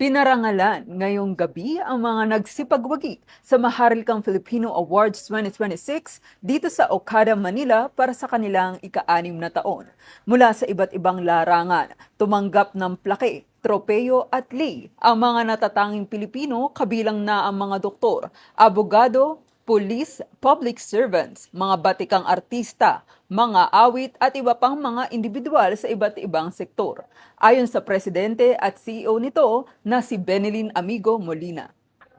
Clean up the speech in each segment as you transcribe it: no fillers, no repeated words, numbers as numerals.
Pinarangalan ngayong gabi ang mga nagsipagwagi sa Maharlikang Filipino Awards 2026 dito sa Okada, Manila para sa kanilang ika-6 na taon. Mula sa iba't ibang larangan, tumanggap ng plaque, tropeyo at lei ang mga natatanging Pilipino kabilang na ang mga doktor, abogado, pulis, public servants, mga batikang artista, mga awit at iba pang mga individual sa iba't ibang sektor. Ayon sa presidente at CEO nito na si Benilyn Amigo Molina.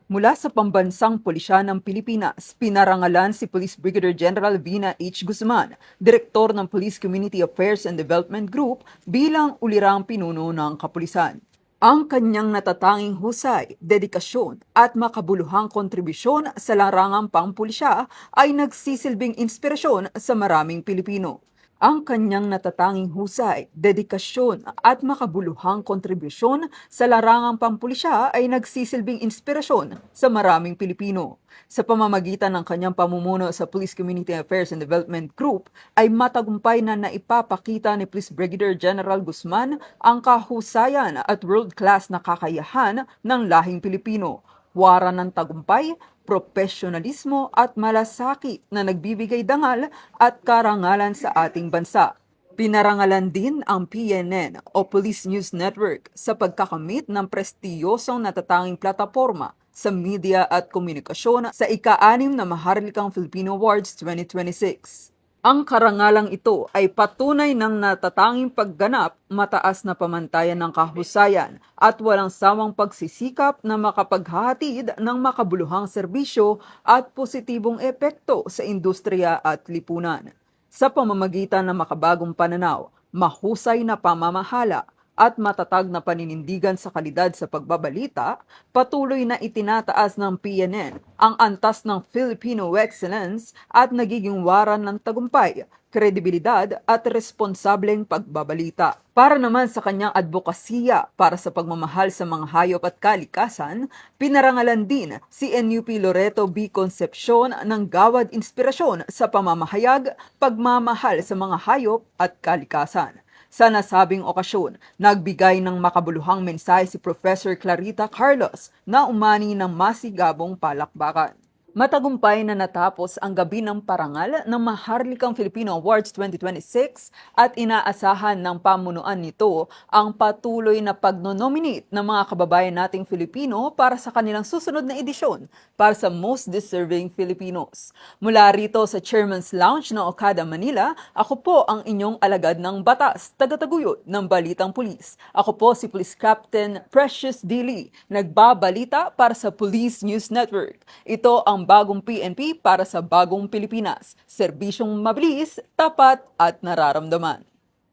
Mula sa Pambansang Pulisya ng Pilipinas, pinarangalan si Police Brigadier General Vina H. Guzman, Direktor ng Police Community Affairs and Development Group bilang ulirang pinuno ng kapulisan. Ang kanyang natatanging husay, dedikasyon at makabuluhang kontribusyon sa larangang pampulisya ay nagsisilbing inspirasyon sa maraming Pilipino. Ang kanyang natatanging husay, dedikasyon at makabuluhang kontribusyon sa larangang pampulisya ay nagsisilbing inspirasyon sa maraming Pilipino. Sa pamamagitan ng kanyang pamumuno sa Police Community Affairs and Development Group ay matagumpay na naipapakita ni Police Brigadier General Guzman ang kahusayan at world-class na kakayahan ng lahing Pilipino. Wara ng tagumpay, profesionalismo at malasakit na nagbibigay dangal at karangalan sa ating bansa. Pinarangalan din ang PNN o Police News Network sa pagkakamit ng prestiyosong natatanging plataporma sa media at komunikasyon sa ika-6 na Maharlikang Filipino Awards 2026. Ang karangalang ito ay patunay ng natatanging pagganap, mataas na pamantayan ng kahusayan at walang sawang pagsisikap na makapaghahatid ng makabuluhang serbisyo at positibong epekto sa industriya at lipunan. Sa pamamagitan ng makabagong pananaw, mahusay na pamamahala, at matatag na paninindigan sa kalidad sa pagbabalita, patuloy na itinataas ng PNN ang antas ng Filipino excellence at nagiging waran ng tagumpay, kredibilidad at responsableng pagbabalita. Para naman sa kanyang advokasya para sa pagmamahal sa mga hayop at kalikasan, pinarangalan din si NUP Loreto B. Concepcion ng Gawad Inspirasyon sa pamamahayag, pagmamahal sa mga hayop at kalikasan. Sa nasabing okasyon, nagbigay ng makabuluhang mensahe si Professor Clarita Carlos na umani ng masigabong palakbakan. Matagumpay na natapos ang gabi ng parangal ng Maharlikang Filipino Awards 2026 at inaasahan ng pamunuan nito ang patuloy na pagnonominate ng mga kababayan nating Filipino para sa kanilang susunod na edisyon para sa Most Deserving Filipinos. Mula rito sa Chairman's Lounge ng Okada, Manila, ako po ang inyong alagad ng batas, tagataguyod ng Balitang Pulis. Ako po si Police Captain Precious D. Lee, nagbabalita para sa Police News Network. Ito ang bagong PNP para sa bagong Pilipinas. Serbisyong mabilis, tapat at nararamdaman.